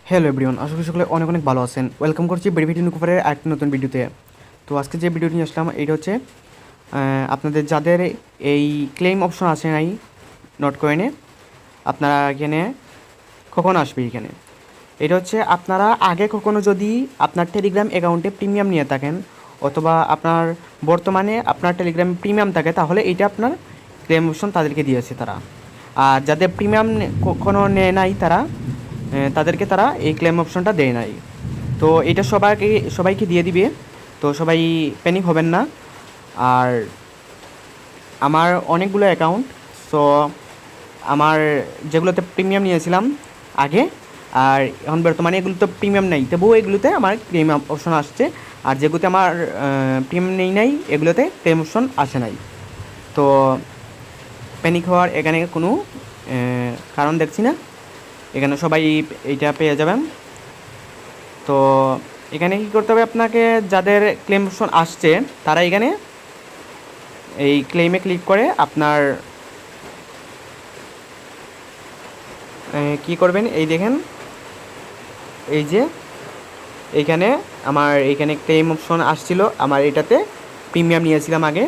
Hello everyone, আশা করি সকলে অনেক অনেক ভালো আছেন। ওয়েলকাম করছি বেরিভিটি নুকুফারের একটা নতুন ভিডিওতে। তো আজকে যে ভিডিওটি নিয়ে আসলাম এইটা হচ্ছে আপনাদের যাদের এই ক্লেম অপশন আছে নাই নট কয়েনে, আপনারা এখানে কখন আসবে এখানে। এটা হচ্ছে আপনারা আগে কখনো যদি আপনার টেলিগ্রাম অ্যাকাউন্টে প্রিমিয়াম নিয়ে থাকেন অথবা আপনার বর্তমানে আপনার টেলিগ্রাম প্রিমিয়াম থাকে, তাহলে এইটা আপনার ক্লেম অপশন তাদেরকে দিয়েছে তারা। আর যাদের প্রিমিয়াম কখনো নেয় নাই তাদেরকে তারা এই ক্লেম অপশনটা দেয় নাই। তো এটা সবাইকে দিয়ে দিবে, তো সবাই প্যানিক হবেন না। আর আমার অনেকগুলো অ্যাকাউন্ট, সো আমার যেগুলোতে প্রিমিয়াম নিয়েছিলাম আগে, আর এখন বর্তমানে এগুলো তো প্রিমিয়াম নেই, তবুও এগুলোতে আমার ক্লেম অপশন আসছে। আর যেগুলোতে আমার প্রিমিয়াম নেই এগুলোতে ক্লেম অপশন আসে নাই। তো প্যানিক হওয়ার এখানে কোনো কারণ দেখছি না, এখানে সবাই এইটা পেয়ে যাবেন। তো এখানে কী করতে হবে আপনাকে, যাদের ক্লেম অপশন আসছে তারা এখানে এই ক্লেমে ক্লিক করে আপনার কি করবেন, এই দেখেন এই যে এইখানে আমার এইখানে ক্লেম অপশন আসছিল, আমার এটাতে প্রিমিয়াম নিয়েছিলাম আগে।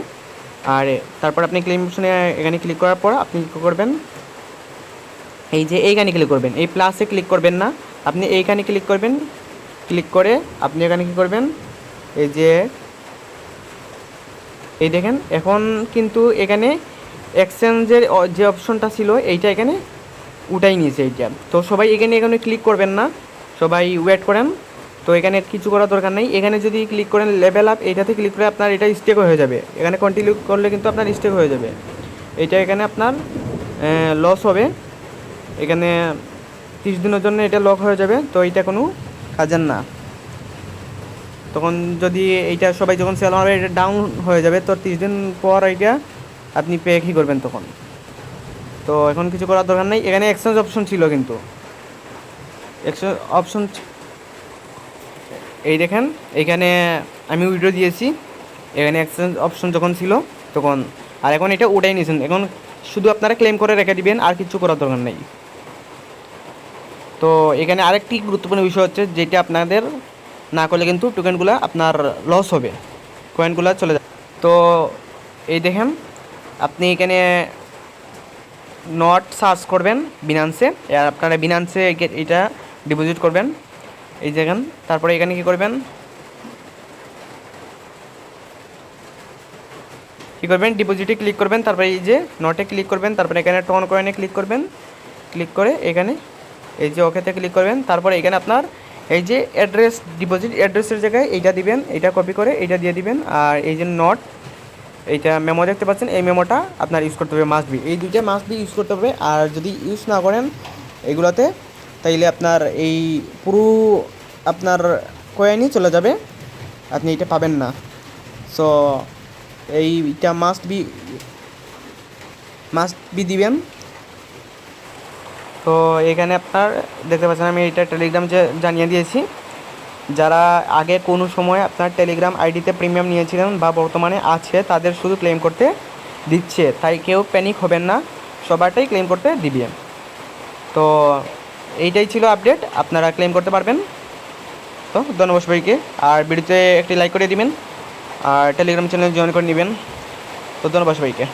আর তারপর আপনি ক্লেম অপশনে এখানে ক্লিক করার পর আপনি কী করবেন, এই যে এইখানে ক্লিক করবেন, এই প্লাসে ক্লিক করবেন না, আপনি এইখানে ক্লিক করবেন। ক্লিক করে আপনি এখানে কী করবেন, এই যে এই দেখেন এখন কিন্তু এখানে এক্সচেঞ্জের যে অপশনটা ছিল এইটা এখানে উঠাই নিয়েছে এইটা। তো সবাই এখানে ক্লিক করবেন না, সবাই ওয়েট করেন। তো এখানে কিছু করার দরকার নেই, এখানে যদি ক্লিক করেন লেভেল আপ, এইটাতে ক্লিক করে আপনার এটা স্টেক হয়ে যাবে। এখানে কন্টিনিউ করলে কিন্তু আপনার স্টেক হয়ে যাবে, এইটা এখানে আপনার লস হবে। এখানে 30 দিনের জন্য এটা লক হয়ে যাবে, তো এইটা কোনো কাজের না। তখন যদি এইটা সবাই যখন সেল হবে এটা ডাউন হয়ে যাবে, তো 30 দিন পর এইটা আপনি পে কী করবেন তখন। তো এখন কিছু করার দরকার নেই, এখানে এক্সচেঞ্জ অপশন ছিল, কিন্তু এক্সচেঞ্জ অপশন এই দেখেন এইখানে আমি উইড্রো দিয়েছি, এখানে এক্সচেঞ্জ অপশন যখন ছিল তখন। আর এখন এটা উঠাই নিয়েছেন, এখন শুধু আপনারা ক্লেম করে রেখে দিবেন, আর কিছু করার দরকার নেই। তো এখানে আরেকটি গুরুত্বপূর্ণ বিষয় হচ্ছে, যেটা আপনাদের না করলে কিন্তু টোকেনগুলো আপনার লস হবে, কয়েনগুলো চলে যাবে। তো এই দেখেন আপনি এখানে নট সার্চ করবেন বিনান্সে, আর আপনারা বিনান্সে এটা ডিপোজিট করবেন, এই দেখেন। তারপরে এখানে কী করবেন, ডিপোজিটে ক্লিক করবেন, তারপরে এই যে নটে ক্লিক করবেন, তারপরে এখানে টন কয়েনে ক্লিক করবেন। ক্লিক করে এখানে এই যে ওকেতে ক্লিক করবেন। তারপরে এখানে আপনার এই যে অ্যাড্রেস, ডিপোজিট অ্যাড্রেসের জায়গায় এইটা দিবেন, এইটা কপি করে এইটা দিয়ে দিবেন। আর এই যে নট, এইটা মেমো দেখতে পাচ্ছেন, এই মেমোটা আপনার ইউজ করতে হবে, মাস্ট বি, এই দুইটা মাস্ট বি ইউজ করতে হবে। আর যদি ইউজ না করেন এইগুলোতে, তাইলে আপনার এই পুরো আপনার কয়েনই চলে যাবে, আপনি এটা পাবেন না। সো এইটা মাস্ট বি দিবেন। তো এখানে আপনার দেখতে পাচ্ছেন আমি এইটা টেলিগ্রাম যে জানিয়ে দিয়েছি, যারা আগে কোনো সময় আপনার টেলিগ্রাম আইডিতে প্রিমিয়াম নিয়েছিলেন বা বর্তমানে আছে, তাদের শুধু ক্লেম করতে দিচ্ছে, তাই কেউ প্যানিক হবেন না, সবারটাই ক্লেম করতে দিবেন। তো এইটাই ছিল আপডেট, আপনারা ক্লেম করতে পারবেন। তো ধন্যবাদ সবাইকে, আর ভিডিওতে একটি লাইক করে দিবেন, আর টেলিগ্রাম চ্যানেল জয়েন করে নেবেন। তো ধন্যবাদ সবাইকে।